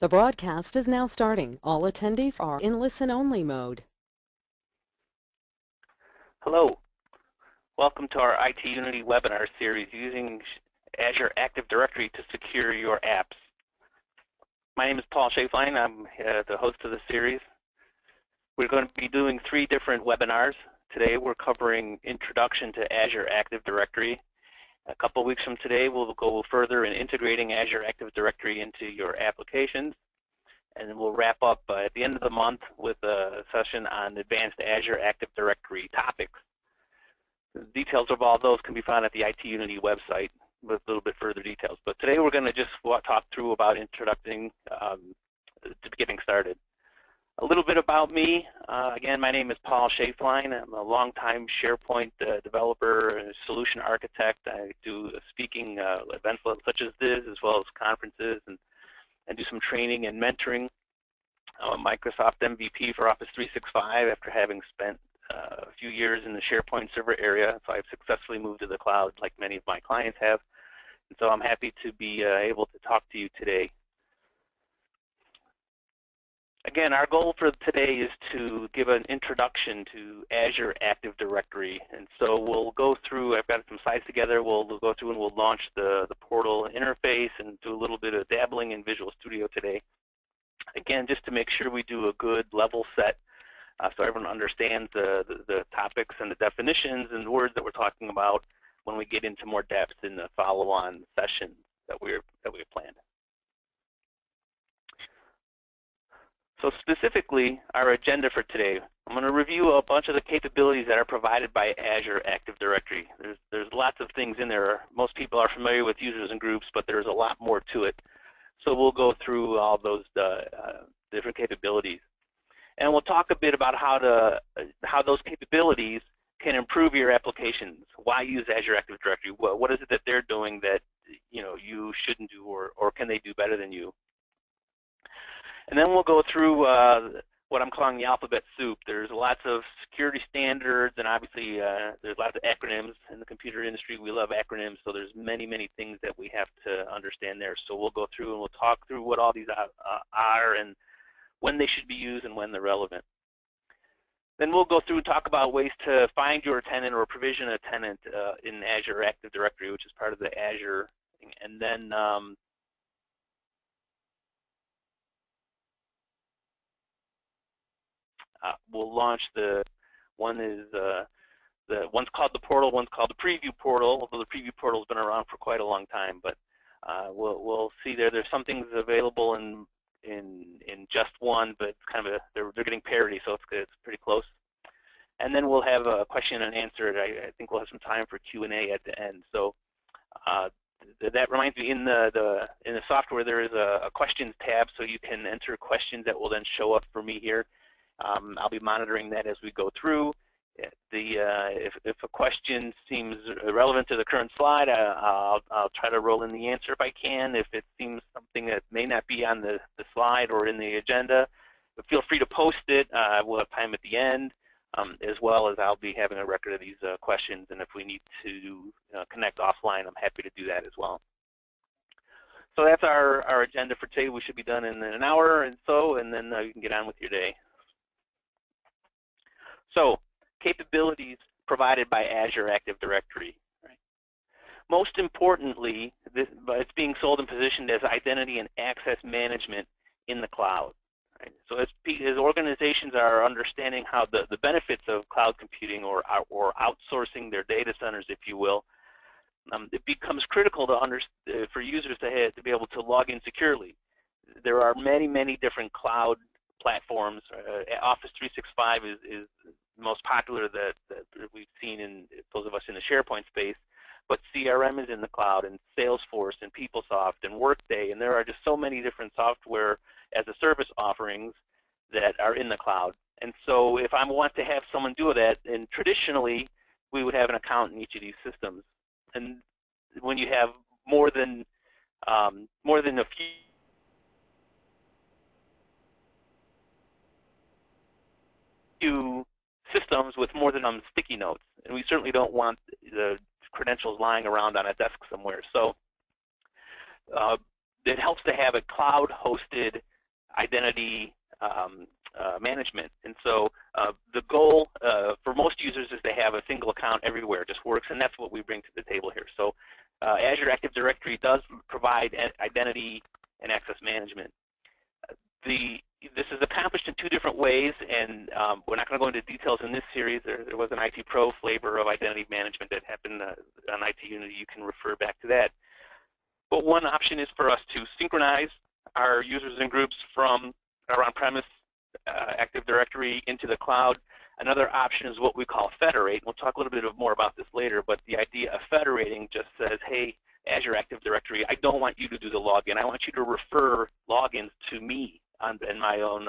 The broadcast is now starting. All attendees are in listen-only mode. Hello. Welcome to our IT Unity webinar series using Azure Active Directory to secure your apps. My name is Paul Schaeflein. I'm the host of the series. We're going to be doing 3 different webinars. Today we're covering Introduction to Azure Active Directory. A couple weeks from today we'll go further in integrating Azure Active Directory into your applications. And then we'll wrap up at the end of the month with a session on advanced Azure Active Directory topics. The details of all those can be found at the IT Unity website with a little bit further details. But today we're going to just talk through about introducing to getting started. A little bit about me. Again, my name is Paul Schaeflein. I'm a longtime SharePoint developer and solution architect. I do speaking events such as this, as well as conferences, and do some training and mentoring. I'm a Microsoft MVP for Office 365 after having spent a few years in the SharePoint server area, so I've successfully moved to the cloud like many of my clients have. And so I'm happy to be able to talk to you today. Again, our goal for today is to give an introduction to Azure Active Directory. And so we'll go through, I've got some slides together, we'll go through and we'll launch the portal interface and do a little bit of dabbling in Visual Studio today. Again, just to make sure we do a good level set so everyone understands the topics and the definitions and the words that we're talking about when we get into more depth in the follow-on sessions that we have planned. So specifically, our agenda for today, I'm going to review a bunch of the capabilities that are provided by Azure Active Directory. There's lots of things in there. Most people are familiar with users and groups, but there's a lot more to it. So we'll go through all those different capabilities. And we'll talk a bit about how those capabilities can improve your applications. Why use Azure Active Directory? What is it that they're doing that you shouldn't do, or can they do better than you? And then we'll go through what I'm calling the alphabet soup. There's lots of security standards, and obviously there's lots of acronyms in the computer industry. We love acronyms, so there's many, many things that we have to understand there. So we'll go through and we'll talk through what all these are and when they should be used and when they're relevant. Then we'll go through and talk about ways to find your tenant or provision a tenant in Azure Active Directory, which is part of the Azure thing. And then we'll launch one's called the portal, one's called the preview portal, although the preview portal has been around for quite a long time. But we'll see there's some things available in just one, but it's kind of they're getting parity, so it's pretty close. And then we'll have a question and answer. I think we'll have some time for Q&A at the end. So that reminds me, in the software there is a questions tab, so you can enter questions that will then show up for me here. I'll be monitoring that as we go through. If a question seems relevant to the current slide, I'll try to roll in the answer if I can. If it seems something that may not be on the slide or in the agenda, but feel free to post it. We'll have time at the end, as well as I'll be having a record of these questions, and if we need to connect offline, I'm happy to do that as well. So that's our agenda for today. We should be done in an hour and so, and then you can get on with your day. So, capabilities provided by Azure Active Directory. Right? Most importantly, it's being sold and positioned as identity and access management in the cloud. Right? So as organizations are understanding how the benefits of cloud computing or outsourcing their data centers, if you will, it becomes critical for users to be able to log in securely. There are many, many different cloud platforms. Office 365 is the most popular that we've seen in those of us in the SharePoint space, but CRM is in the cloud, and Salesforce and PeopleSoft and Workday, and there are just so many different software as a service offerings that are in the cloud. And so if I want to have someone do that, and traditionally we would have an account in each of these systems. And when you have more than a few systems with more than sticky notes, and we certainly don't want the credentials lying around on a desk somewhere. So it helps to have a cloud-hosted identity management. And so the goal for most users is to have a single account everywhere. It just works, and that's what we bring to the table here. So Azure Active Directory does provide identity and access management. This is accomplished in two different ways, and we're not going to go into details in this series. There was an IT Pro flavor of identity management that happened on IT Unity. You can refer back to that. But one option is for us to synchronize our users and groups from our on-premise Active Directory into the cloud. Another option is what we call federate. We'll talk a little bit more about this later, but the idea of federating just says, hey, Azure Active Directory, I don't want you to do the login. I want you to refer logins to me in my own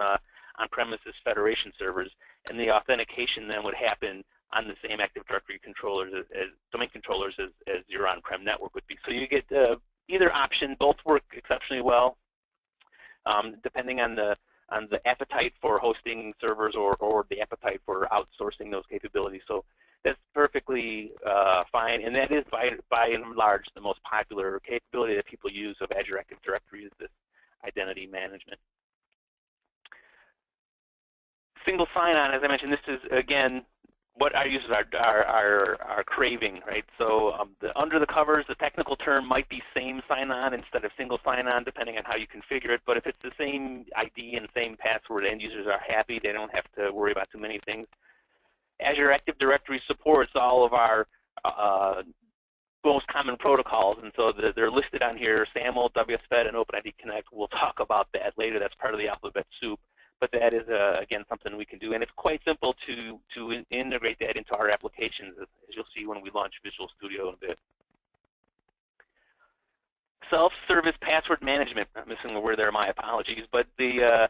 on-premises federation servers, and the authentication then would happen on the same Active Directory controllers as domain controllers as your on-prem network would be. So you get either option. Both work exceptionally well, depending on the appetite for hosting servers or the appetite for outsourcing those capabilities. So that's perfectly fine, and that is by and large the most popular capability that people use of Azure Active Directory is this identity management. Single sign-on, as I mentioned, this is again what our users are craving, right? So under the covers, the technical term might be same sign-on instead of single sign-on, depending on how you configure it. But if it's the same ID and same password, end users are happy. They don't have to worry about too many things. Azure Active Directory supports all of our most common protocols, and so they're listed on here: SAML, WSFed, and OpenID Connect. We'll talk about that later. That's part of the alphabet soup. But that is, again, something we can do. And it's quite simple to integrate that into our applications, as you'll see when we launch Visual Studio in a bit. Self-service password management. I'm missing a word there, my apologies. But the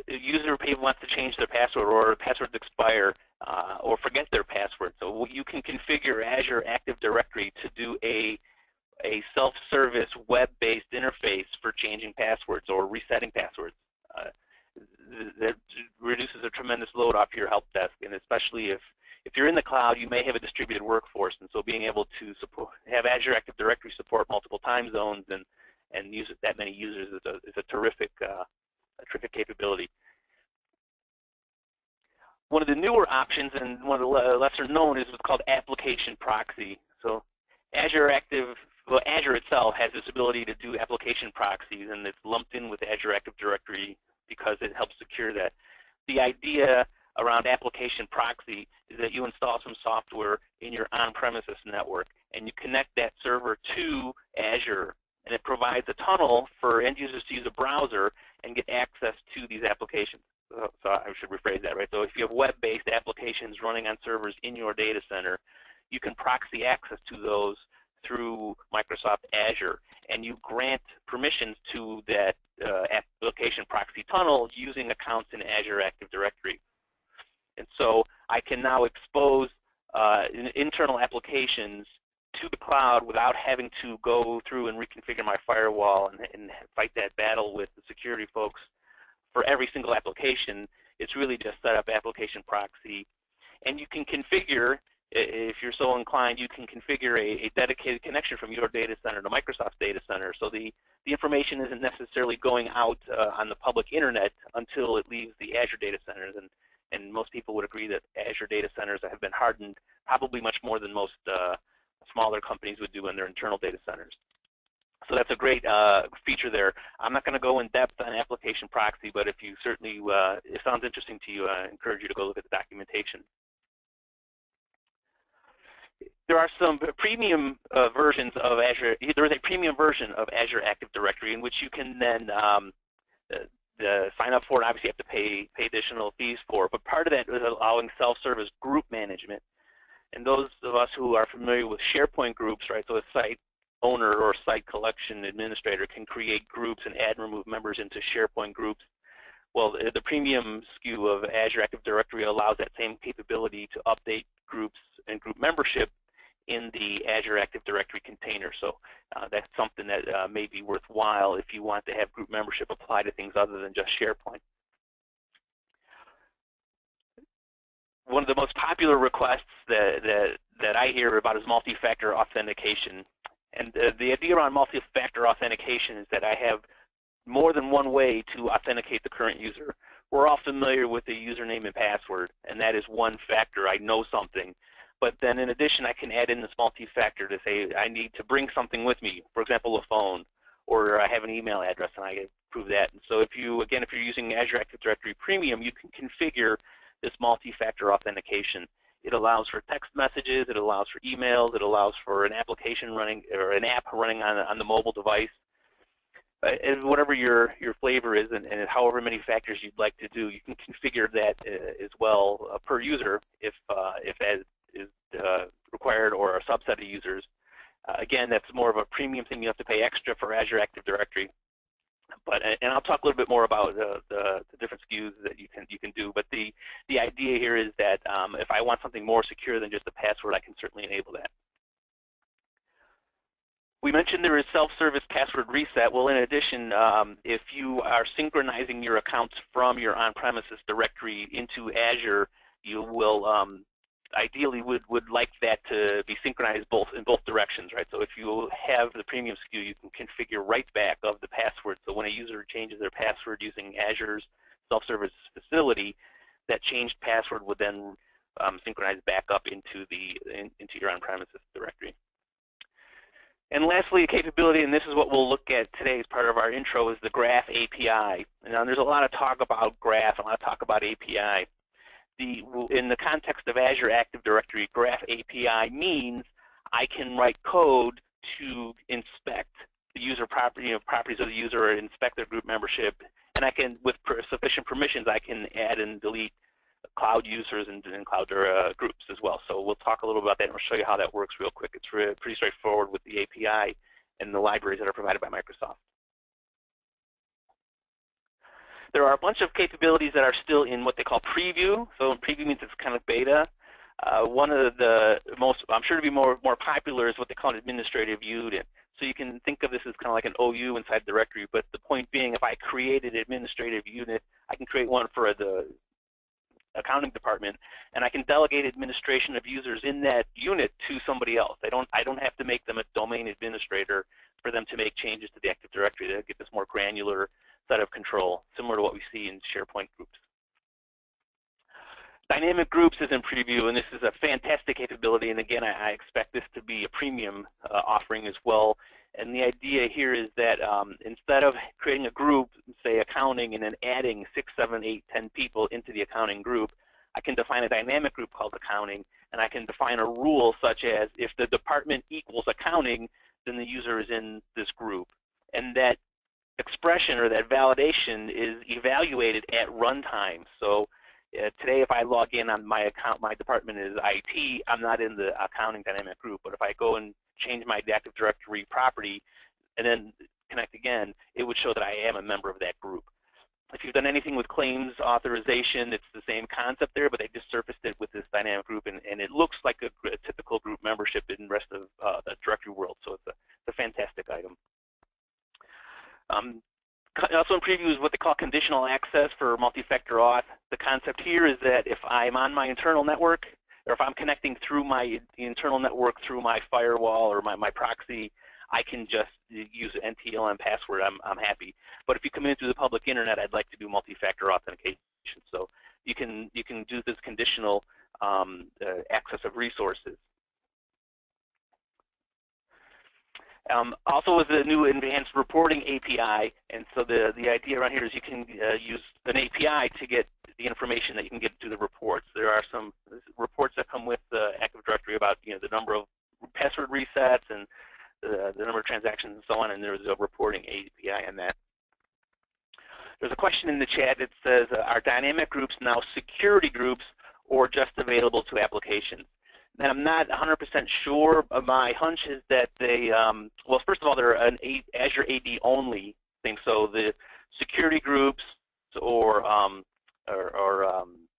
user maybe wants to change their password, or passwords expire, or forget their password. So you can configure Azure Active Directory to do a self-service web-based interface for changing passwords or resetting passwords. That reduces a tremendous load off your help desk, and especially if you're in the cloud, you may have a distributed workforce, and so being able to have Azure Active Directory support multiple time zones and use that many users is a terrific capability. One of the newer options, and one of the lesser known, is what's called application proxy. So Azure itself has this ability to do application proxies, and it's lumped in with Azure Active Directory because it helps secure that. The idea around application proxy is that you install some software in your on-premises network, and you connect that server to Azure, and it provides a tunnel for end users to use a browser and get access to these applications. So I should rephrase that, right? So if you have web-based applications running on servers in your data center, you can proxy access to those through Microsoft Azure, and you grant permissions to that application proxy tunnel using accounts in Azure Active Directory. And so I can now expose internal applications to the cloud without having to go through and reconfigure my firewall and fight that battle with the security folks for every single application. It's really just set up application proxy. And you can configure, if you're so inclined, you can configure a dedicated connection from your data center to Microsoft's data center. So the information isn't necessarily going out on the public internet until it leaves the Azure data centers. And most people would agree that Azure data centers have been hardened probably much more than most smaller companies would do in their internal data centers. So that's a great feature there. I'm not going to go in depth on application proxy, but if you certainly, it sounds interesting to you, I encourage you to go look at the documentation. There are some premium versions of Azure. There is a premium version of Azure Active Directory in which you can then sign up for, and obviously you have to pay additional fees for. But part of that is allowing self-service group management. And those of us who are familiar with SharePoint groups, right? So a site owner or site collection administrator can create groups and add and remove members into SharePoint groups. Well, the premium SKU of Azure Active Directory allows that same capability to update groups and group membership in the Azure Active Directory container. So that's something that may be worthwhile if you want to have group membership apply to things other than just SharePoint. One of the most popular requests that I hear about is multi-factor authentication. And the idea around multi-factor authentication is that I have more than one way to authenticate the current user. We're all familiar with the username and password, and that is one factor. I know something. But then in addition, I can add in this multi-factor to say I need to bring something with me, for example, a phone, or I have an email address, and I prove that. And so if you're using Azure Active Directory Premium, you can configure this multi-factor authentication. It allows for text messages, it allows for emails, it allows for an application running, or an app running on the mobile device. And whatever your flavor is, and however many factors you'd like to do, you can configure that as well per user if as is required, or a subset of users. Again, that's more of a premium thing. You have to pay extra for Azure Active Directory. And I'll talk a little bit more about the different SKUs that you can do. But the idea here is that if I want something more secure than just a password, I can certainly enable that. We mentioned there is self-service password reset. Well, in addition, if you are synchronizing your accounts from your on-premises directory into Azure, you will ideally would like that to be synchronized in both directions, right? So if you have the premium SKU, you can configure right back of the password. So when a user changes their password using Azure's self-service facility, that changed password would then synchronize back up into your on-premises directory. And lastly, a capability, and this is what we'll look at today as part of our intro, is the Graph API. Now, there's a lot of talk about Graph, a lot of talk about API. In the context of Azure Active Directory, Graph API means I can write code to inspect the user properties of the user, or inspect their group membership, and I can, with sufficient permissions, I can add and delete cloud users and cloud groups as well. So we'll talk a little about that, and we'll show you how that works real quick. It's pretty straightforward with the API and the libraries that are provided by Microsoft. There are a bunch of capabilities that are still in what they call preview. So preview means it's kind of beta. One of the most, I'm sure to be more popular, is what they call an administrative unit. So you can think of this as kind of like an OU inside the directory, but the point being, if I create an administrative unit, I can create one for the accounting department, and I can delegate administration of users in that unit to somebody else. I don't have to make them a domain administrator for them to make changes to the Active Directory. They'll get this more granular set of control, similar to what we see in SharePoint groups. Dynamic groups is in preview, and this is a fantastic capability, and again, I expect this to be a premium offering as well. And the idea here is that instead of creating a group, say accounting, and then adding 6, 7, 8, 10 people into the accounting group, I can define a dynamic group called accounting, and I can define a rule such as if the department equals accounting, then the user is in this group. And that expression, or that validation, is evaluated at runtime. So today, if I log in on my account, my department is IT, I'm not in the accounting dynamic group. But if I go and change my Active Directory property and then connect again, it would show that I am a member of that group. If you've done anything with claims authorization, it's the same concept there, but they just surfaced it with this dynamic group, and it looks like a typical group membership in the rest of the directory world. So it's a fantastic item. Also in preview is what they call conditional access for multi-factor auth. The concept here is that if I'm on my internal network, or if I'm connecting through my internal network through my firewall or my proxy, I can just use an NTLM password. I'm happy. But if you come in through the public internet, I'd like to do multi-factor authentication. So you can do this conditional access of resources. Also with the new advanced reporting API, and so the idea around here is you can use an API to get the information that you can get to the reports. There are some reports that come with the Active Directory about the number of password resets and the number of transactions and so on, and there's a reporting API on that. There's a question in the chat that says, are dynamic groups now security groups or just available to applications? And I'm not 100% sure. My hunch is that they, well, first of all, they're an Azure AD only thing. So the security groups or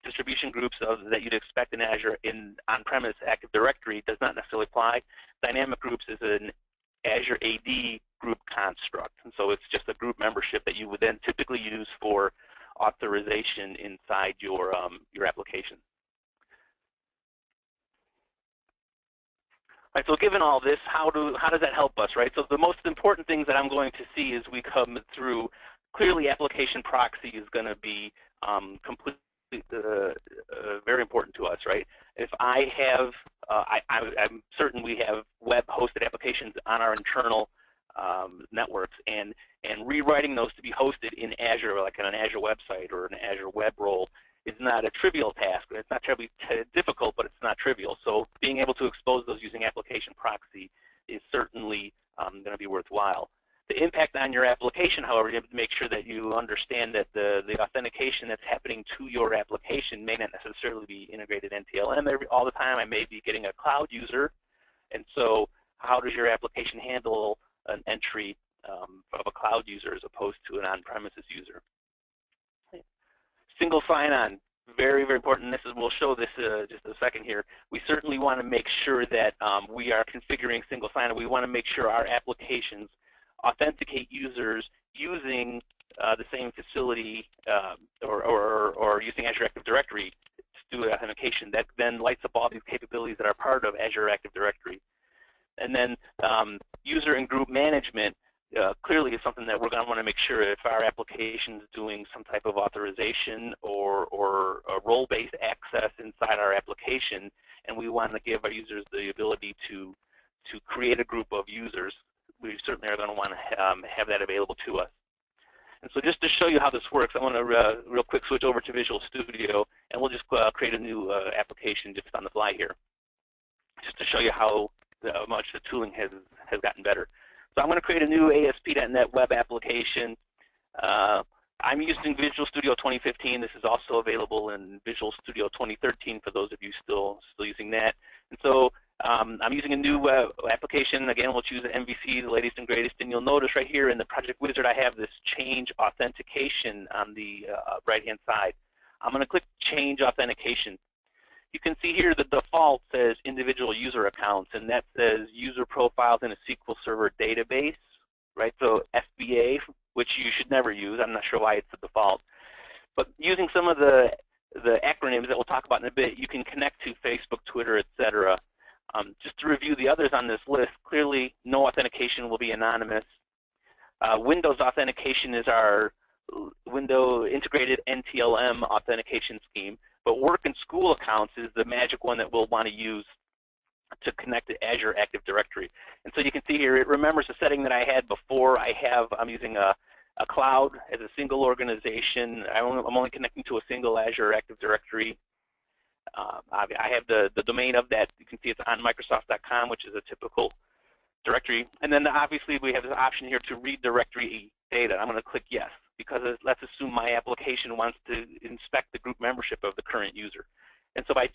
distribution groups that you'd expect in Azure in on-premise Active Directory does not necessarily apply. Dynamic groups is an Azure AD group construct, and so it's just a group membership that you would then typically use for authorization inside your application. Right, so given all this, how does that help us, right? So the most important things that I'm going to see as we come through, clearly application proxy is going to be completely very important to us, right? If I have, I'm certain we have web-hosted applications on our internal networks, and rewriting those to be hosted in Azure, like on an Azure website or an Azure web role, is not a trivial task. It's not terribly difficult, but it's not trivial. So being able to expose those using application proxy is certainly going to be worthwhile. The impact on your application, however, you have to make sure that you understand that the authentication that's happening to your application may not necessarily be integrated NTLM all the time. I may be getting a cloud user, and so how does your application handle an entry of a cloud user as opposed to an on-premises user? Single sign-on, very, very important. We'll show this just a second here. We certainly want to make sure that we are configuring single sign-on. We want to make sure our applications authenticate users using the same facility or using Azure Active Directory to do authentication. That then lights up all these capabilities that are part of Azure Active Directory. And then user and group management clearly is something that we're going to want to make sure if our application is doing some type of authorization or a role-based access inside our application, and we want to give our users the ability to create a group of users, we certainly are going to want to have that available to us. And so just to show you how this works, I want to real quick switch over to Visual Studio, and we'll just create a new application just on the fly here, just to show you how much the tooling has gotten better. So I'm going to create a new ASP.NET web application. I'm using Visual Studio 2015. This is also available in Visual Studio 2013 for those of you still using that. And so I'm using a new application. Again, we'll choose the MVC, the latest and greatest. And you'll notice right here in the project wizard, I have this change authentication on the right-hand side. I'm going to click change authentication. You can see here the default says individual user accounts, and that says user profiles in a SQL Server database, right? So FBA, which you should never use. I'm not sure why it's the default. But using some of the acronyms that we'll talk about in a bit, you can connect to Facebook, Twitter, etc. Just to review the others on this list, clearly no authentication will be anonymous. Windows authentication is our window integrated NTLM authentication scheme. But work and school accounts is the magic one that we'll want to use to connect to Azure Active Directory. And so you can see here, it remembers the setting that I had before. I'm using a cloud as a single organization. I'm only connecting to a single Azure Active Directory. I have the domain of that. You can see it's on Microsoft.com, which is a typical directory. And then obviously we have this option here to read directory data. I'm going to click yes, because let's assume my application wants to inspect the group membership of the current user. And so by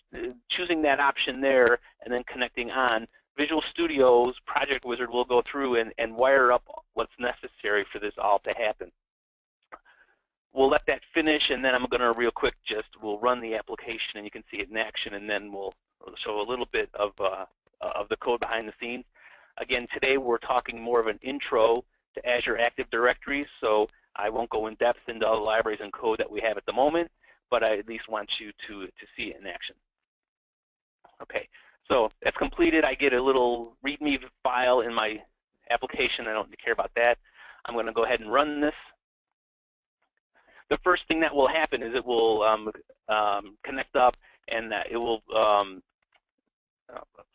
choosing that option there and then connecting on, Visual Studio's project wizard will go through and wire up what's necessary for this all to happen. We'll let that finish, and then I'm going to real quick we'll run the application, and you can see it in action, and then we'll show a little bit of the code behind the scenes. Again, today we're talking more of an intro to Azure Active Directory, so I won't go in depth into all the libraries and code that we have at the moment, but I at least want you to see it in action. Okay, so that's completed. I get a little README file in my application. I don't care about that. I'm going to go ahead and run this. The first thing that will happen is it will connect up, and it will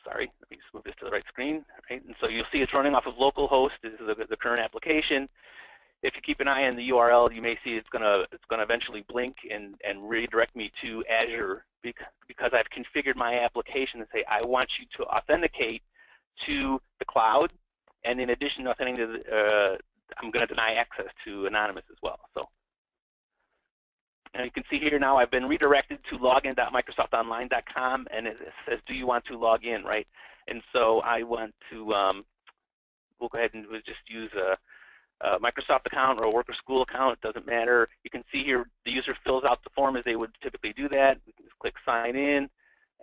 sorry, let me just move this to the right screen. Right? And so you'll see it's running off of localhost. This is the current application. If you keep an eye on the URL, you may see it's gonna eventually blink and redirect me to Azure because I've configured my application and say I want you to authenticate to the cloud, and in addition to authenticating to I'm going to deny access to anonymous as well. So. And you can see here now I've been redirected to login.microsoftonline.com, and it says, do you want to log in, right? And so I want to, we'll go ahead and just use a Microsoft account or a work or school account, it doesn't matter. You can see here the user fills out the form as they would typically do that. We can just click sign in,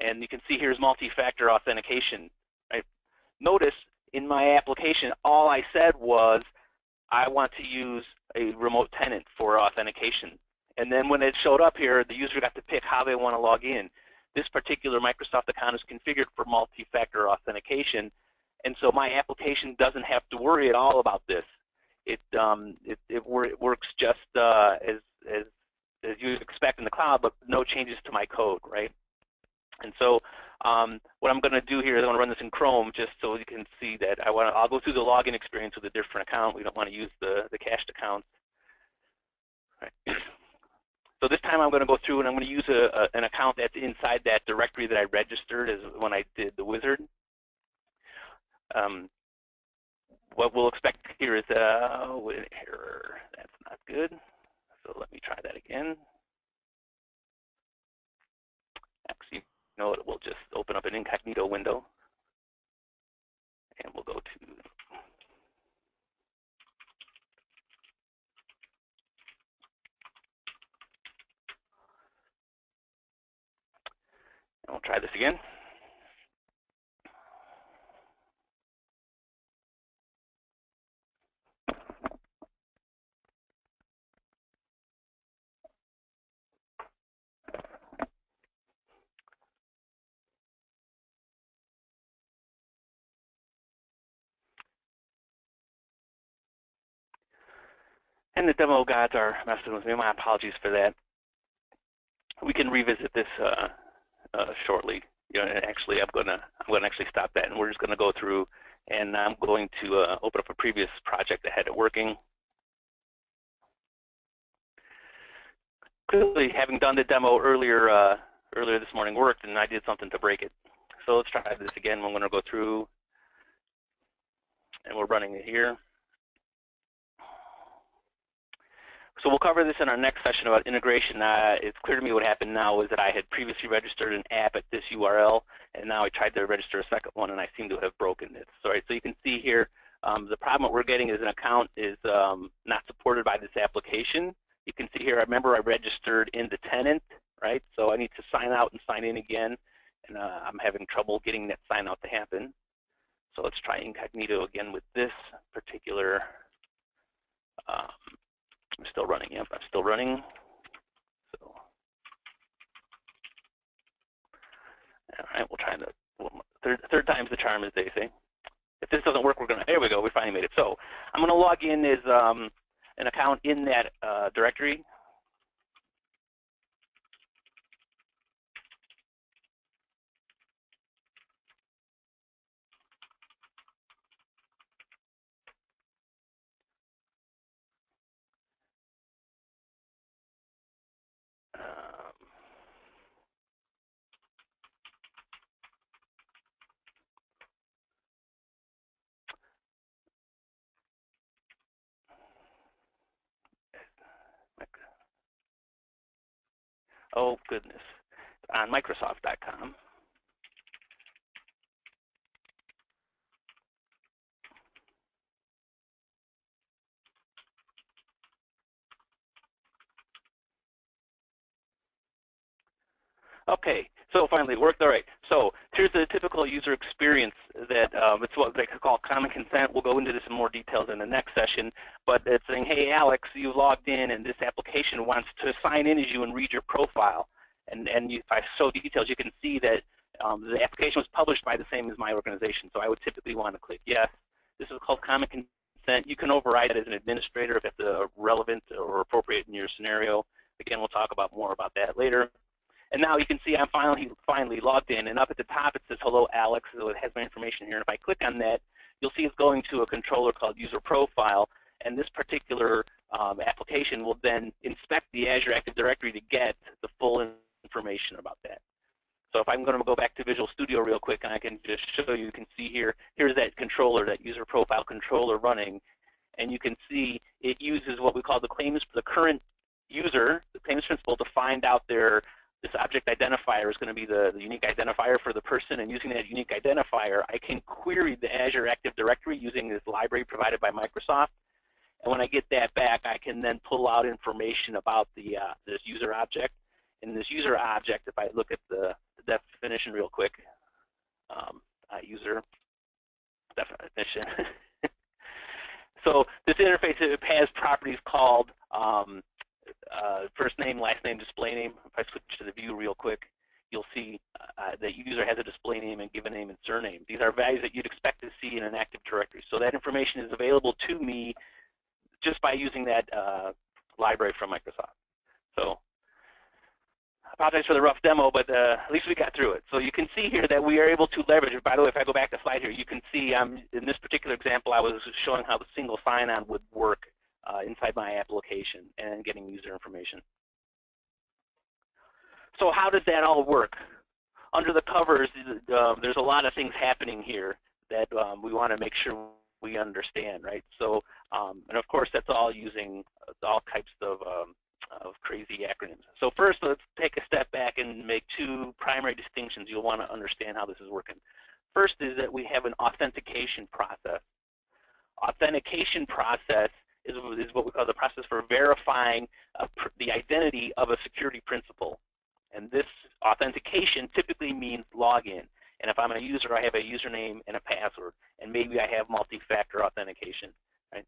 and you can see here's multi-factor authentication, right? Notice in my application, all I said was I want to use a remote tenant for authentication. And then when it showed up here, the user got to pick how they want to log in. this particular Microsoft account is configured for multi-factor authentication, and so my application doesn't have to worry at all about this. It works just as you would expect in the cloud, but no changes to my code, right? And so what I'm going to do here is I'm going to run this in Chrome just so you can see that I'll go through the login experience with a different account. We don't want to use the cached accounts. Right. So this time I'm going to go through and I'm going to use an account that's inside that directory that I registered as when I did the wizard. What we'll expect here is an error. That's not good. So let me try that again. Actually, you know what? We'll just open up an incognito window, and we'll go to and we'll try this again. And the demo gods are messing with me. My apologies for that. We can revisit this shortly. You know, and actually, I'm going to actually stop that, and we're just going to go through, and I'm going to open up a previous project that had it working. Clearly, having done the demo earlier this morning worked, and I did something to break it. So let's try this again. I'm going to go through, and we're running it here. So we'll cover this in our next session about integration. It's clear to me what happened now is that I had previously registered an app at this URL, and now I tried to register a second one, and I seem to have broken it. So you can see here, the problem that we're getting is an account is not supported by this application. You can see here, I remember I registered in the tenant, right? So I need to sign out and sign in again, and I'm having trouble getting that sign out to happen. So let's try incognito again with this particular. I'm still running. Yep, I'm still running. So, all right, we'll try the third time's the charm, as they say. If this doesn't work, we're gonna. There we go. We finally made it. So I'm gonna log in as an account in that directory. Oh goodness, on Microsoft.com. Okay, so finally it worked. All right, so here's the typical user experience that it's what they call common consent. We'll go into this in more details in the next session, but it's saying, hey Alex, you logged in and this application wants to sign in as you and read your profile. And if I show details, you can see that the application was published by the same as my organization, so I would typically want to click yes. This is called common consent. You can override it as an administrator if it's relevant or appropriate in your scenario. Again, we'll talk about more about that later. And now you can see I'm finally logged in, and up at the top it says hello Alex, so it has my information here. And if I click on that, you'll see it's going to a controller called user profile, and this particular application will then inspect the Azure Active Directory to get the full information about that. So if I'm going to go back to Visual Studio real quick, and I can just show you can see here, here's that controller, that user profile controller running, and you can see it uses what we call the claims for the current user, the claims principal, to find out this object identifier is going to be the unique identifier for the person, and using that unique identifier, I can query the Azure Active Directory using this library provided by Microsoft. And when I get that back, I can then pull out information about this user object. And this user object, if I look at the definition real quick, user definition. So this interface, it has properties called first name, last name, display name. If I switch to the view real quick, you'll see that user has a display name and given name and surname. These are values that you'd expect to see in an Active Directory. So that information is available to me just by using that library from Microsoft. So I apologize for the rough demo, but at least we got through it. So you can see here that we are able to leverage it. By the way, if I go back to slide here, you can see in this particular example, I was showing how the single sign-on would work inside my application and getting user information. So how does that all work? Under the covers, there's a lot of things happening here that we want to make sure we understand, right? So, and of course, that's all using all types of crazy acronyms. So first, let's take a step back and make two primary distinctions. You'll want to understand how this is working. First is that we have an authentication process. Authentication process is what we call the process for verifying the identity of a security principal. And this authentication typically means login. And if I'm a user, I have a username and a password. And maybe I have multi-factor authentication. Right?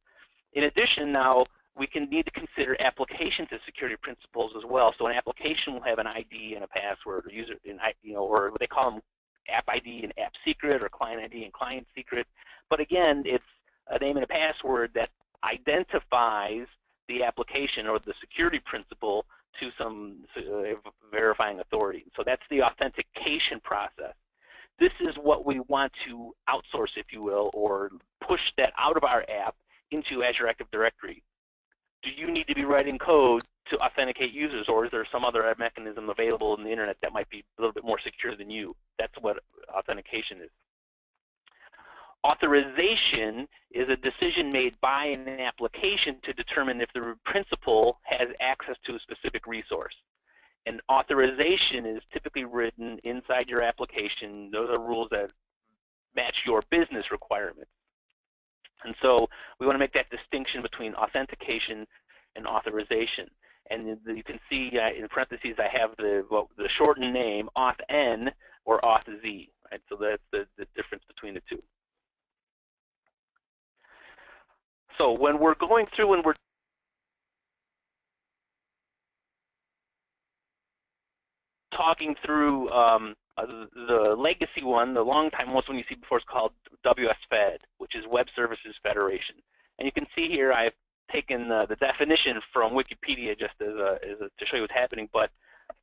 In addition, now, we need to consider applications as security principles as well. So an application will have an ID and a password, or or what they call them app ID and app secret, or client ID and client secret. But again, it's a name and a password that identifies the application or the security principal to some verifying authority. So that's the authentication process. This is what we want to outsource, if you will, or push that out of our app into Azure Active Directory. Do you need to be writing code to authenticate users, or is there some other mechanism available in the internet that might be a little bit more secure than you? That's what authentication is. Authorization is a decision made by an application to determine if the principal has access to a specific resource. And authorization is typically written inside your application. Those are rules that match your business requirements. And so we want to make that distinction between authentication and authorization. And you can see in parentheses I have the shortened name, auth-n or auth-z. Right? So that's the difference between the two. So when we're going through and we're talking through the legacy one, the long-time one you see before is called WSFed, which is Web Services Federation. And you can see here I've taken the definition from Wikipedia just as to show you what's happening. But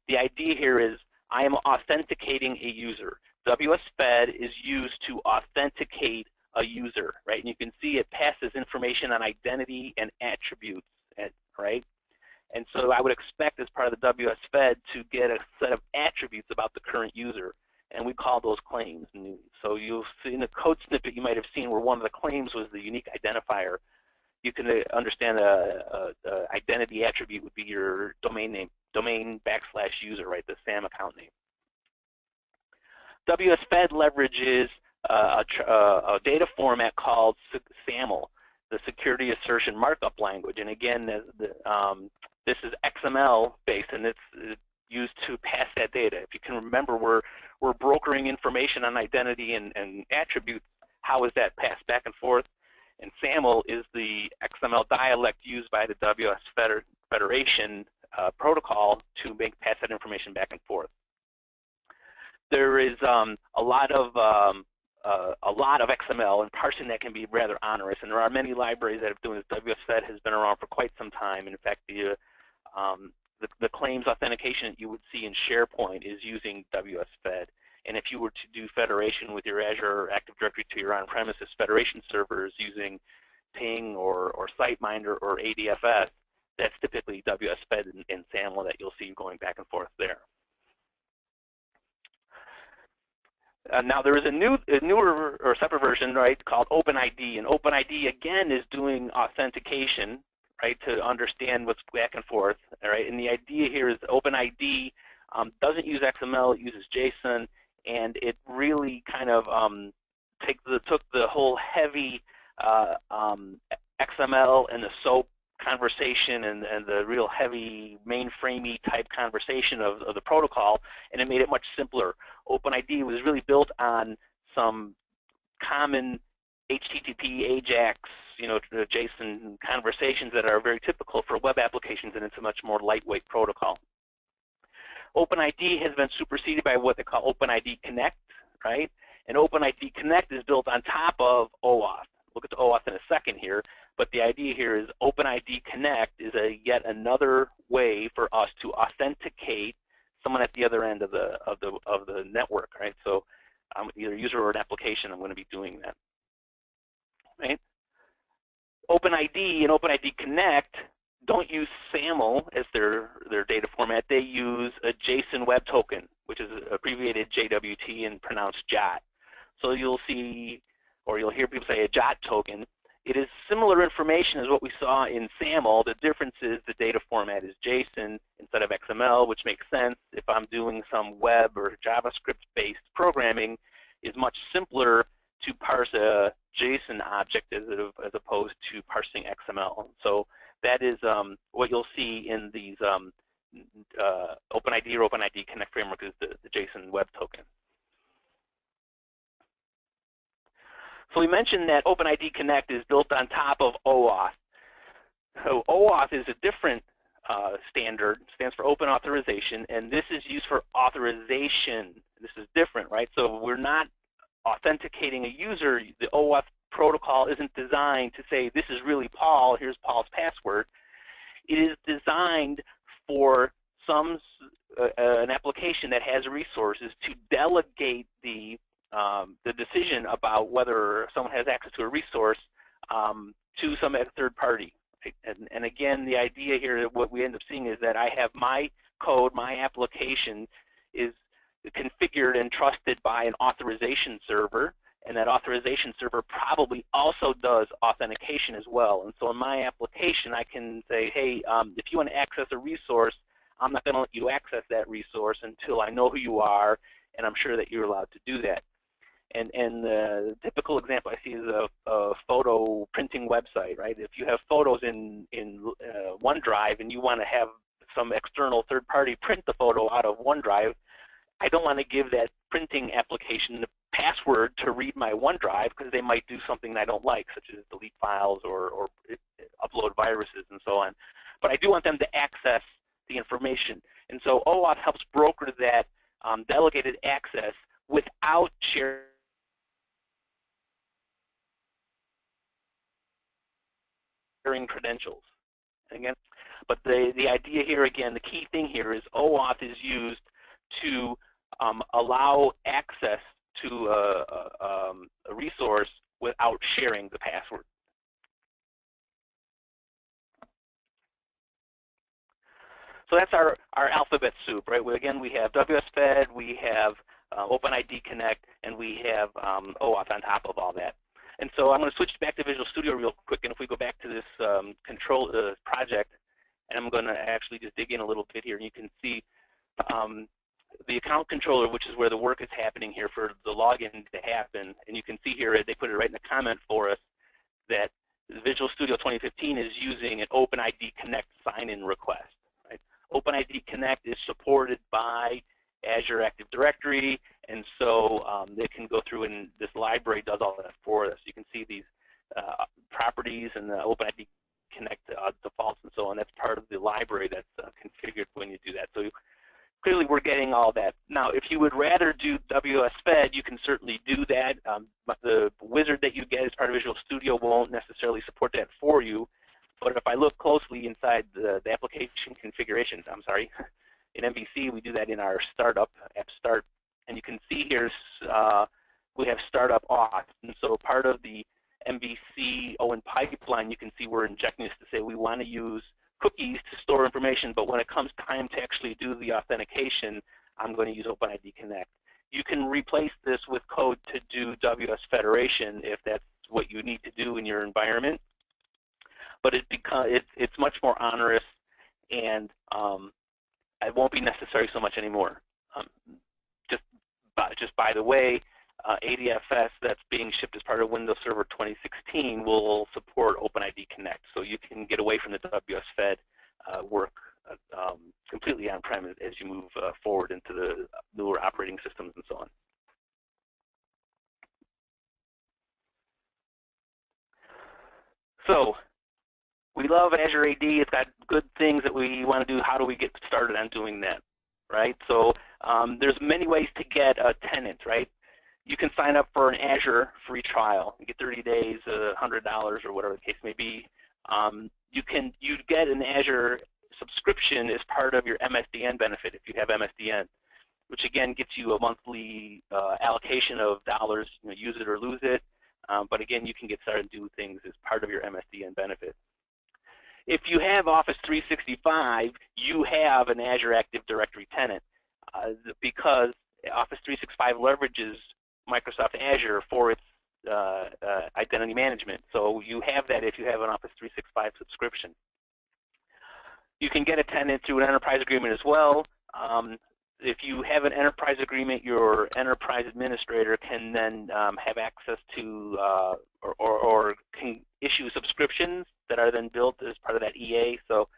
the idea here is I am authenticating a user. WSFed is used to authenticate a user, right? And you can see it passes information on identity and attributes, right? And so I would expect as part of the WSFed to get a set of attributes about the current user, and we call those claims. And so you'll see in the code snippet you might have seen where one of the claims was the unique identifier. You can understand the identity attribute would be your domain name, domain/user, right, the SAM account name. WSFed leverages a data format called SAML, the Security Assertion Markup Language. And again, this is XML based, and it's used to pass that data. If you can remember, we're brokering information on identity and attributes. How is that passed back and forth? And SAML is the XML dialect used by the WS Federation protocol to pass that information back and forth. There is a lot of XML, and parsing that can be rather onerous. And there are many libraries that have doing this. WSFed has been around for quite some time. In fact, the claims authentication that you would see in SharePoint is using WSFed. And if you were to do federation with your Azure Active Directory to your on-premises federation servers using Ping or SiteMinder or ADFS, that's typically WSFed and SAML that you'll see going back and forth there. Now there is a newer or separate version, right, called OpenID, and OpenID again is doing authentication, right, to understand what's back and forth, all right. And the idea here is OpenID doesn't use XML, it uses JSON, and it really kind of took the whole heavy XML and the SOAP conversation and the real heavy mainframey type conversation of the protocol, and it made it much simpler. OpenID was really built on some common HTTP, AJAX, JSON conversations that are very typical for web applications, and it's a much more lightweight protocol. OpenID has been superseded by what they call OpenID Connect, right? And OpenID Connect is built on top of OAuth. We'll get to OAuth in a second here, but the idea here is OpenID Connect is yet another way for us to authenticate someone at the other end of the network, right? So either user or an application, I'm going to be doing that, right? OpenID and OpenID Connect don't use SAML as their data format. They use a JSON Web Token, which is abbreviated JWT and pronounced JOT. So you'll see, or you'll hear people say a JOT token. It is similar information as what we saw in SAML. The difference is the data format is JSON instead of XML, which makes sense. If I'm doing some web or JavaScript-based programming, it's much simpler to parse a JSON object as opposed to parsing XML. So that is what you'll see in these OpenID or OpenID Connect framework is the JSON Web Token. So we mentioned that OpenID Connect is built on top of OAuth. So OAuth is a different standard, stands for Open Authorization, and this is used for authorization. This is different, right? So we're not authenticating a user. The OAuth protocol isn't designed to say, this is really Paul, here's Paul's password. It is designed for an application that has resources to delegate the decision about whether someone has access to a resource to some third party. Right? And again, the idea here, what we end up seeing is that I have my code, my application is configured and trusted by an authorization server, and that authorization server probably also does authentication as well. And so in my application, I can say, hey, if you want to access a resource, I'm not going to let you access that resource until I know who you are, and I'm sure that you're allowed to do that. And the typical example I see is a photo printing website, right? If you have photos in OneDrive and you want to have some external third party print the photo out of OneDrive, I don't want to give that printing application the password to read my OneDrive because they might do something I don't like, such as delete files or upload viruses and so on. But I do want them to access the information. And so OAuth helps broker that delegated access without sharing credentials. Again, but the idea here, again, the key thing here is OAuth is used to allow access to a resource without sharing the password. So that's our alphabet soup, right? Again, we have WSFed, we have OpenID Connect, and we have OAuth on top of all that. And so I'm going to switch back to Visual Studio real quick, and if we go back to this project, and I'm going to actually just dig in a little bit here, and you can see the account controller, which is where the work is happening here for the login to happen. And you can see here, they put it right in the comment for us, that Visual Studio 2015 is using an OpenID Connect sign-in request. Right? OpenID Connect is supported by Azure Active Directory, and so they can go through, and this library does all that for us. You can see these properties and the OpenID Connect defaults and so on. That's part of the library that's configured when you do that. So clearly we're getting all that. Now, if you would rather do WSFed, you can certainly do that. But the wizard that you get as part of Visual Studio won't necessarily support that for you. But if I look closely inside the application configuration, in MVC, we do that in our startup, app start. And you can see here we have startup auth. And so part of the MVC OWN pipeline, you can see we're injecting this to say we want to use cookies to store information, but when it comes time to actually do the authentication, I'm going to use OpenID Connect. You can replace this with code to do WS Federation if that's what you need to do in your environment, but it's much more onerous, and it won't be necessary so much anymore. Just by the way, ADFS that's being shipped as part of Windows Server 2016 will support OpenID Connect, so you can get away from the WSFed work completely on-prem as you move forward into the newer operating systems and so on. So we love Azure AD. It's got good things that we want to do. How do we get started on doing that? right? So there's many ways to get a tenant, right? You can sign up for an Azure free trial. You get 30 days, $100 or whatever the case may be. You get an Azure subscription as part of your MSDN benefit if you have MSDN, which again gets you a monthly allocation of dollars, use it or lose it. But again, you can get started and do things as part of your MSDN benefit. If you have Office 365, you have an Azure Active Directory tenant because Office 365 leverages Microsoft Azure for its identity management. So you have that if you have an Office 365 subscription. You can get a tenant through an enterprise agreement as well. If you have an enterprise agreement, your enterprise administrator can then have access to or can issue subscriptions that are then built as part of that EA. So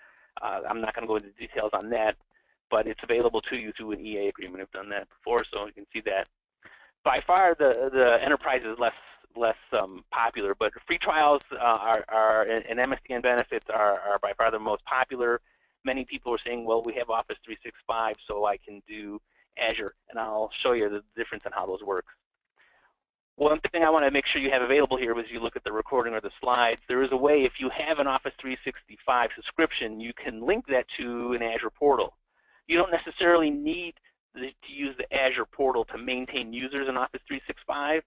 I'm not going to go into details on that, but it's available to you through an EA agreement. I've done that before, so you can see that. By far, the enterprise is less popular, but free trials and MSDN benefits are by far the most popular. Many people are saying, well, we have Office 365, so I can do Azure, and I'll show you the difference in how those work. One thing I want to make sure you have available here as you look at the recording or the slides, there is a way, if you have an Office 365 subscription, you can link that to an Azure Portal. You don't necessarily need to use the Azure Portal to maintain users in Office 365.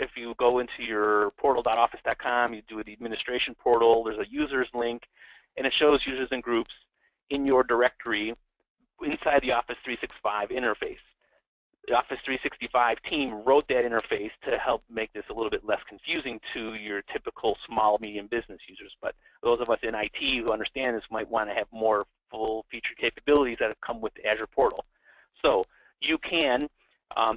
If you go into your portal.office.com, you do the administration portal, there's a users link, and it shows users and groups in your directory inside the Office 365 interface. The Office 365 team wrote that interface to help make this a little bit less confusing to your typical small, medium business users. But those of us in IT who understand this might want to have more full feature capabilities that have come with the Azure Portal. So you can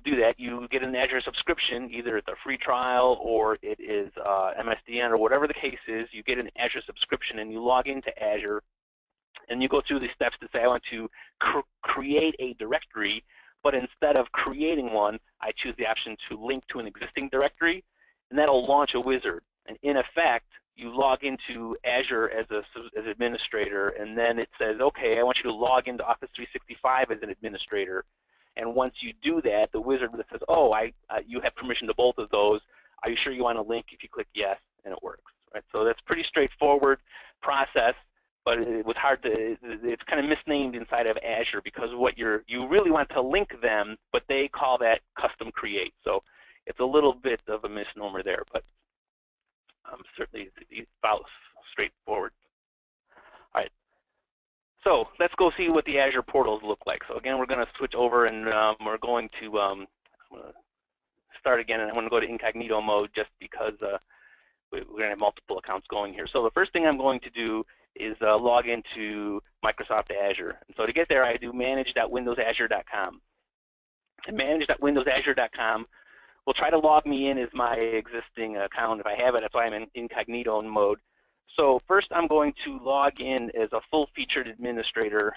do that. You get an Azure subscription, either it's a free trial or it is MSDN or whatever the case is. You get an Azure subscription and you log into Azure and you go through the steps to say, I want to create a directory, but instead of creating one, I choose the option to link to an existing directory, and that'll launch a wizard. And in effect, you log into Azure as an administrator, and then it says, okay, I want you to log into Office 365 as an administrator. And once you do that, the wizard says, oh, you have permission to both of those. Are you sure you want to link? If you click yes, and it works. Right? So that's pretty straightforward process, but it was hard to, it's kind of misnamed inside of Azure because what you really want to link them, but they call that custom create. So it's a little bit of a misnomer there, but certainly it follows straightforward. All right. So let's go see what the Azure portals look like. So again, we're going to switch over and we're going to I'm going to start again, and I'm going to go to incognito mode just because we're going to have multiple accounts going here. So the first thing I'm going to do is log into Microsoft Azure. And so to get there, I do manage.windowsazure.com. And manage.windowsazure.com will try to log me in as my existing account. If I have it, that's why I'm in incognito mode. So first I'm going to log in as a full-featured administrator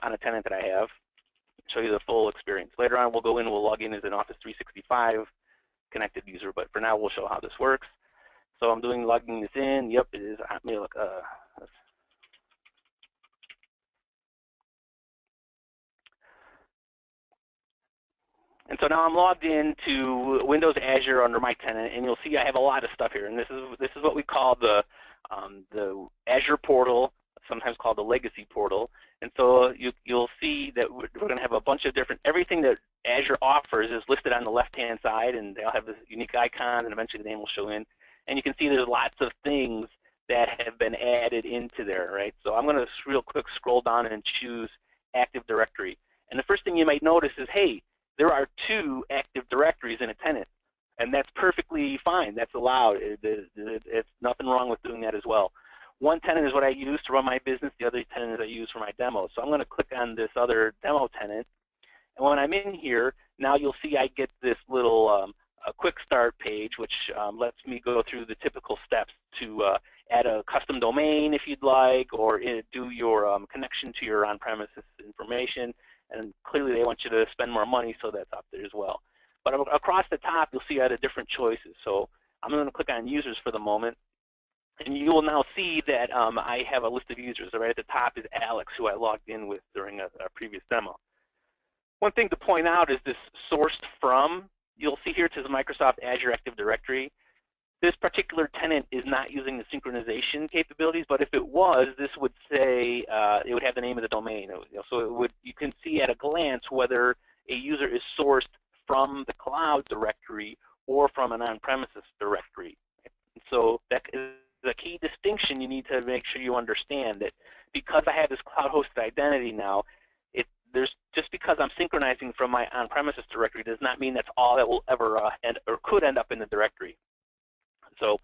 on a tenant that I have. Show you the full experience. Later on we'll go in and we'll log in as an Office 365 connected user, but for now we'll show how this works. So I'm logging this in. Yep, it is. Let me look. And so now I'm logged into Windows Azure under my tenant, and you'll see I have a lot of stuff here. And this is what we call the Azure Portal, sometimes called the Legacy Portal. And so you'll see that we're going to have a bunch of different, everything that Azure offers is listed on the left-hand side, and they'll have this unique icon, and eventually the name will show in. And you can see there's lots of things that have been added into there, right? So I'm going to real quick scroll down and choose Active Directory. And the first thing you might notice is, hey, there are 2 Active Directories in a tenant, and that's perfectly fine. That's allowed. It's nothing wrong with doing that as well. One tenant is what I use to run my business. The other tenant is I use for my demo. So I'm going to click on this other demo tenant, and when I'm in here, now you'll see I get this little a quick start page, which lets me go through the typical steps to add a custom domain if you'd like, or do your connection to your on-premises information. And clearly they want you to spend more money, so that's up there as well. But across the top, you'll see I had different choices. So I'm going to click on users for the moment. And you will now see that I have a list of users. Right at the top is Alex, who I logged in with during a previous demo. One thing to point out is this sourced from. You'll see here it says Microsoft Azure Active Directory. This particular tenant is not using the synchronization capabilities, but if it was, this would say it would have the name of the domain. So it would, you can see at a glance whether a user is sourced from the cloud directory or from an on-premises directory. So that is a key distinction you need to make sure you understand, that because I have this cloud-hosted identity now, there's just because I'm synchronizing from my on-premises directory does not mean that's all that will ever end or could end up in the directory. So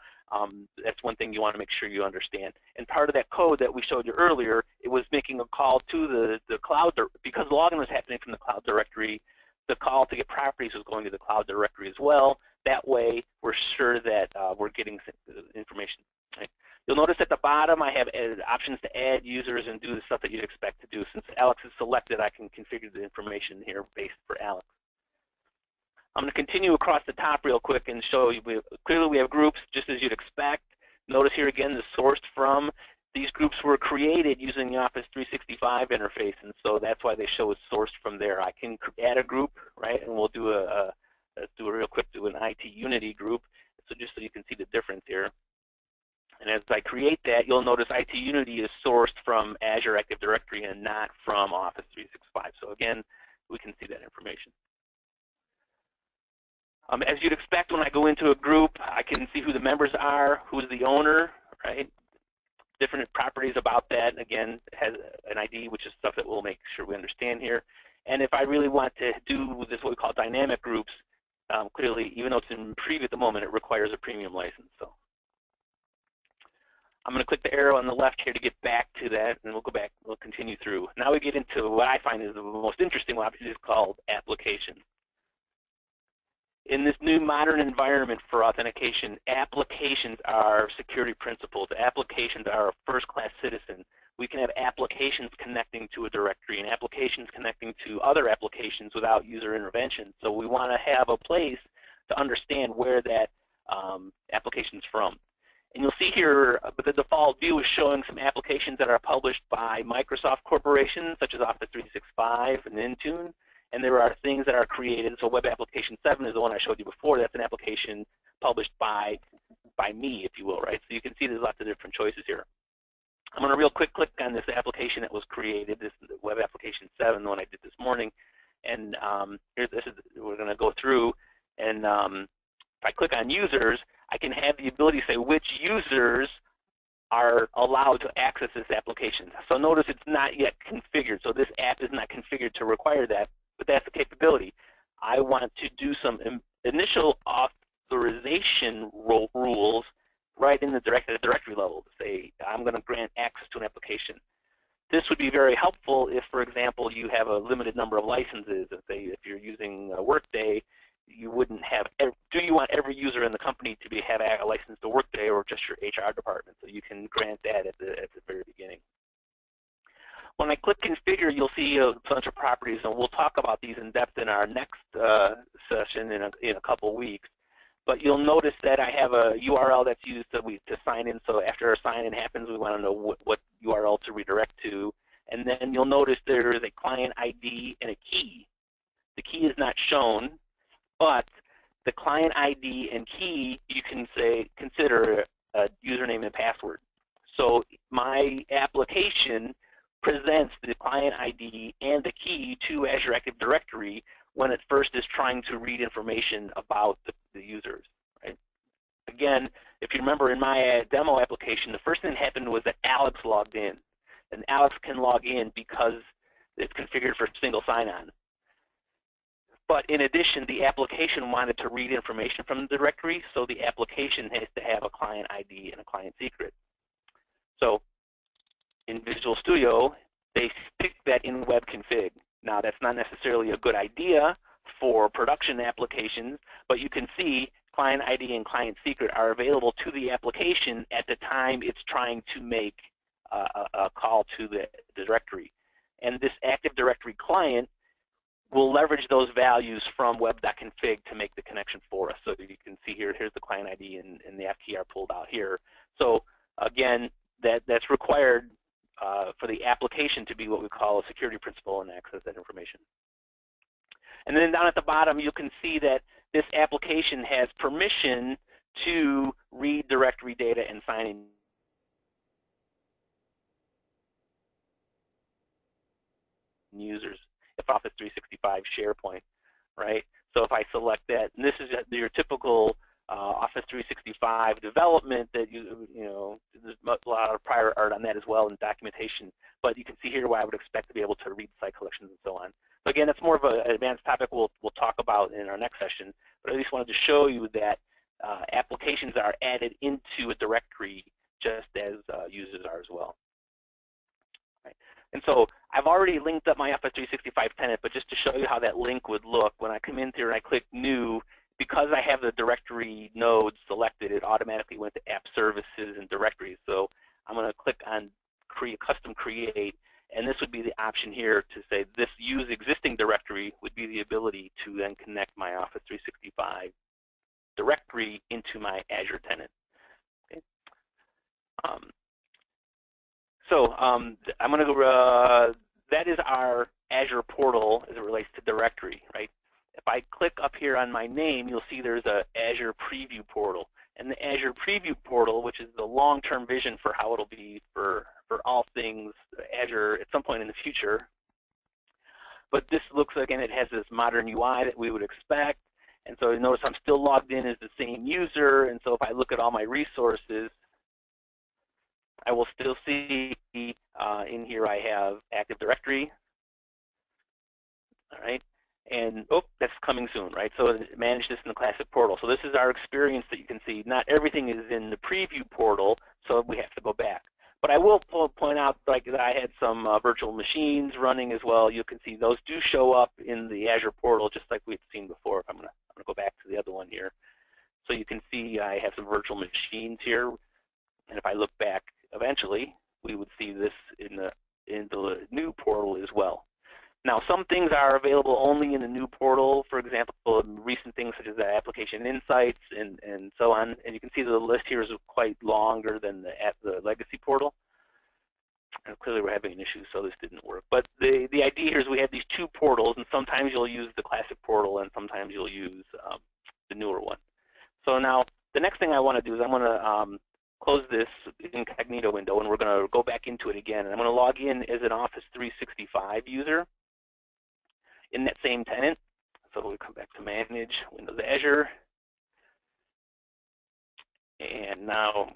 that's one thing you want to make sure you understand. And part of that code that we showed you earlier, it was making a call to the cloud, because login was happening from the cloud directory, the call to get properties was going to the cloud directory as well. That way, we're sure that we're getting information. Right? You'll notice at the bottom I have options to add users and do the stuff that you'd expect to do. Since Alex is selected, I can configure the information here based for Alex. I'm going to continue across the top real quick and show you. Clearly, we have groups just as you'd expect. Notice here again the sourced from. These groups were created using the Office 365 interface, and so that's why they show it's sourced from there. I can add a group, right, and we'll do an IT Unity group, so just so you can see the difference here. And as I create that, you'll notice IT Unity is sourced from Azure Active Directory and not from Office 365. So again, we can see that information. As you'd expect, when I go into a group, I can see who the members are, who's the owner, right? Different properties about that. Again, it has an ID, which is stuff that we'll make sure we understand here. And if I really want to do this, what we call dynamic groups, clearly, even though it's in preview at the moment, it requires a premium license. So I'm going to click the arrow on the left here to get back to that, and we'll go back. We'll continue through. Now we get into what I find is the most interesting one, which is called applications. In this new modern environment for authentication, applications are security principles. Applications are a first-class citizen. We can have applications connecting to a directory and applications connecting to other applications without user intervention. So we want to have a place to understand where that application is from. And you'll see here, the default view is showing some applications that are published by Microsoft corporations, such as Office 365 and Intune. And there are things that are created. So Web Application 7 is the one I showed you before. That's an application published by me, if you will, right? So you can see there's lots of different choices here. I'm going to real quick click on this application that was created, this Web Application 7, the one I did this morning. And we're going to go through. And if I click on users, I can have the ability to say which users are allowed to access this application. So notice it's not yet configured. So this app is not configured to require that, but that's the capability. I want to do some initial authorization rules right in the directory level to say I'm going to grant access to an application. This would be very helpful if, for example, you have a limited number of licenses. If you're using Workday, you wouldn't have. Do you want every user in the company to have a license to Workday or just your HR department? So you can grant that at the very beginning. When I click configure, you'll see a bunch of properties, and we'll talk about these in depth in our next session in a couple weeks. But you'll notice that I have a URL that's used to sign in. So after a sign-in happens, we want to know what URL to redirect to. And then you'll notice there is a client ID and a key. The key is not shown, but the client ID and key you can consider a username and password. So my application presents the client ID and the key to Azure Active Directory when it first is trying to read information about the users. Right? Again, if you remember in my demo application, the first thing that happened was that Alex logged in. And Alex can log in because it's configured for single sign-on. But in addition, the application wanted to read information from the directory, so the application has to have a client ID and a client secret. So in Visual Studio, they stick that in web config. Now, that's not necessarily a good idea for production applications, but you can see client ID and client secret are available to the application at the time it's trying to make a call to the directory. And this Active Directory client will leverage those values from web.config to make the connection for us. So you can see here, here's the client ID and the F key are pulled out here. So again, that's required for the application to be what we call a security principal and access that information. And then down at the bottom, you can see that this application has permission to read directory data and sign in users, if Office 365 SharePoint, right? So if I select that, and this is your typical Office 365 development that there's a lot of prior art on that as well and documentation, but you can see here where I would expect to be able to read site collections and so on. So again, that's more of an advanced topic we'll talk about in our next session, but I at least wanted to show you that applications are added into a directory just as users are as well. Right. And so I've already linked up my Office 365 tenant, but just to show you how that link would look, when I come in here and I click New, because I have the directory node selected, it automatically went to App Services and Directories. So I'm going to click on Custom Create, and this would be the option here to say this Use Existing Directory would be the ability to then connect my Office 365 directory into my Azure tenant. Okay. I'm going to go, that is our Azure Portal as it relates to directory, right? If I click up here on my name, you'll see there's a Azure Preview Portal. And the Azure Preview Portal, which is the long-term vision for how it'll be for all things Azure at some point in the future. But this looks like, and it has this modern UI that we would expect. And so you notice I'm still logged in as the same user. And so if I look at all my resources, I will still see in here I have Active Directory. All right. And, oh, that's coming soon, right? So manage this in the Classic Portal. So this is our experience that you can see. Not everything is in the Preview Portal, so we have to go back. But I will point out that I had some virtual machines running as well. You can see those do show up in the Azure Portal, just like we've seen before. I'm going to go back to the other one here. So you can see I have some virtual machines here. And if I look back eventually, we would see this in the new portal as well. Now, some things are available only in the new portal. For example, recent things such as the application insights and so on. And you can see the list here is quite longer than the legacy portal. And clearly, we're having an issue, so this didn't work. But the idea here is we have these two portals, and sometimes you'll use the classic portal, and sometimes you'll use the newer one. So now, the next thing I want to do is I'm going to close this incognito window, and we're going to go back into it again. And I'm going to log in as an Office 365 user in that same tenant. So we come back to Manage, Windows Azure, and now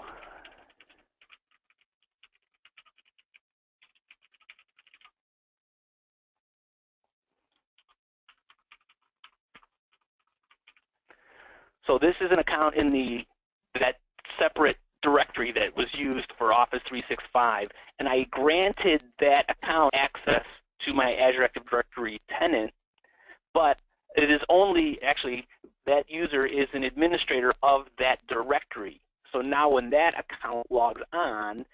so this is an account in that separate directory that was used for Office 365, and I granted that account access to my Azure Active Directory tenant, but it is only, actually, that user is an administrator of that directory. So now when that account logs on,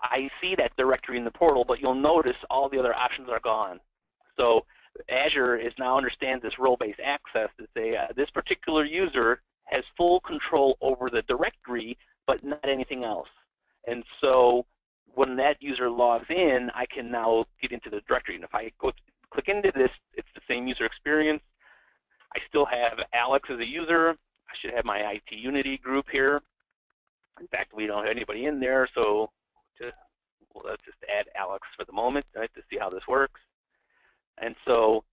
I see that directory in the portal, but you'll notice all the other options are gone. So Azure now understands this role-based access to say this particular user has full control over the directory, but not anything else. And so when that user logs in, I can now get into the directory. And if I click into this, it's the same user experience. I still have Alex as a user. I should have my IT Unity group here. In fact, we don't have anybody in there, so let's just add Alex for the moment, right, to see how this works. And so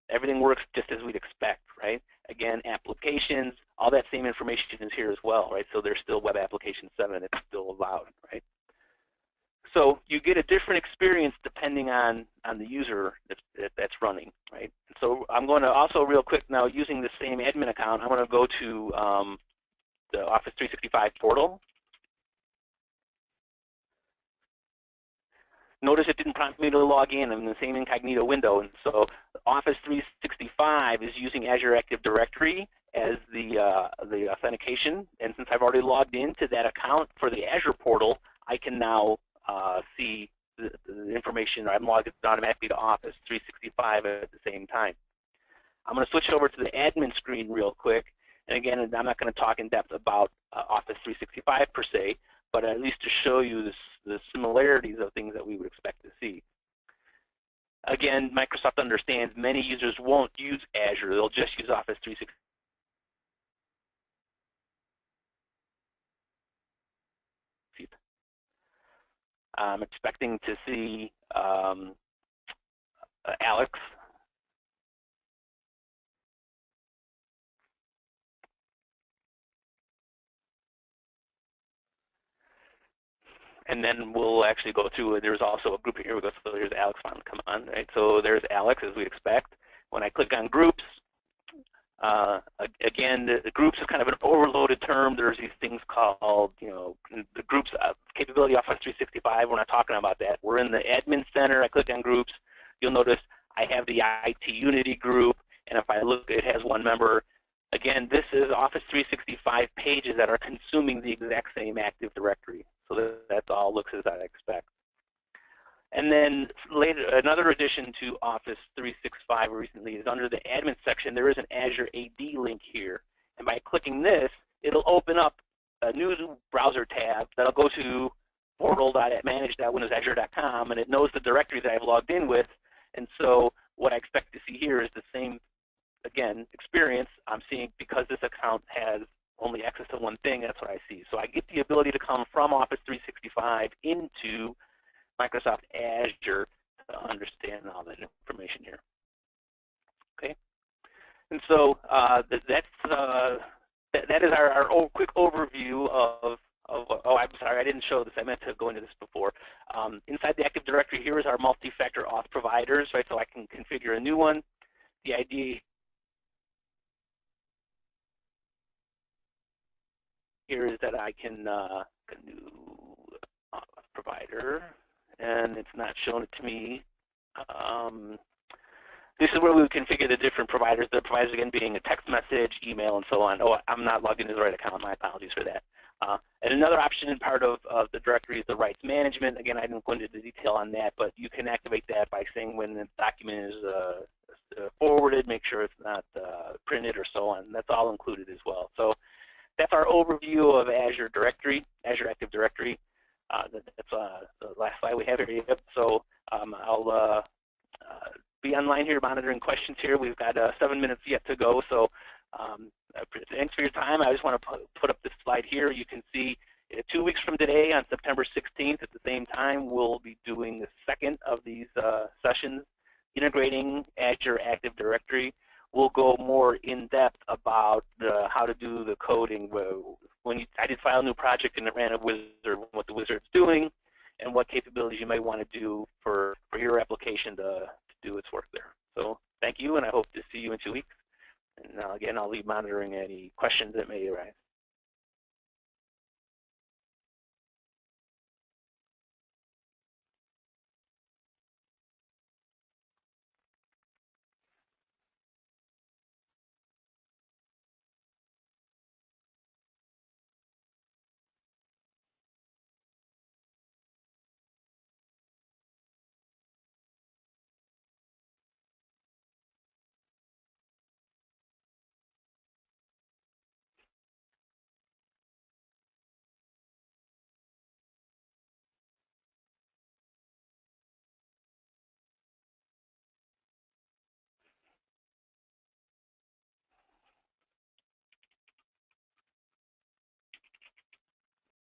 everything works just as we'd expect, right? Again, applications, all that same information is here as well, right? So there's still Web Application 7, it's still allowed, right? So you get a different experience depending on the user that's running, right? So I'm going to also real quick now, using the same admin account, I'm going to go to the Office 365 portal. Notice it didn't prompt me to log in. I'm in the same incognito window. And so Office 365 is using Azure Active Directory as the authentication. And since I've already logged into that account for the Azure portal, I can now see the information. I'm logged automatically to Office 365 at the same time. I'm going to switch over to the admin screen real quick. And again, I'm not going to talk in depth about Office 365 per se, but at least to show you the similarities of things that we would expect to see. Again, Microsoft understands many users won't use Azure. They'll just use Office 365. I'm expecting to see Alex. And then we'll actually go through, there's also a group here we go, so here's Alex finally come on, right? So there's Alex as we expect. When I click on groups, again, the groups is kind of an overloaded term. There's these things called, the groups capability Office 365. We're not talking about that. We're in the admin center. I click on groups. You'll notice I have the IT Unity group, and if I look, it has one member. Again, this is Office 365 pages that are consuming the exact same Active Directory. So that all looks as I expect. And then later, another addition to Office 365 recently is under the admin section, there is an Azure AD link here. And by clicking this, it'll open up a new browser tab that'll go to portal.manage.windowsazure.com, and it knows the directory that I've logged in with. And so what I expect to see here is the same, again, experience I'm seeing because this account has only access to one thing. That's what I see. So I get the ability to come from Office 365 into Microsoft Azure to understand all that information here. Okay, and so that is our quick overview of. Oh, I'm sorry, I didn't show this. I meant to go into this before. Inside the Active Directory, here is our multi-factor auth providers, right? So I can configure a new one. The idea here is that I can a new provider, and it's not showing it to me. This is where we would configure the different providers. The providers, again, being a text message, email, and so on. Oh, I'm not logged into the right account. My apologies for that. And another option in part of the directory is the rights management. Again, I didn't go into the detail on that, but you can activate that by saying when the document is forwarded, make sure it's not printed or so on. That's all included as well. So that's our overview of Azure Directory, Azure Active Directory. That's the last slide we have here. Yep. So I'll be online here monitoring questions here. We've got 7 minutes yet to go. So thanks for your time. I just want to put up this slide here. You can see 2 weeks from today on September 16th at the same time, we'll be doing the second of these sessions, integrating Azure Active Directory. We'll go more in depth about how to do the coding. I did file a new project and it ran a wizard, what the wizard's doing, and what capabilities you might want to do for your application to do its work there. So thank you, and I hope to see you in 2 weeks. And again, I'll be monitoring any questions that may arise.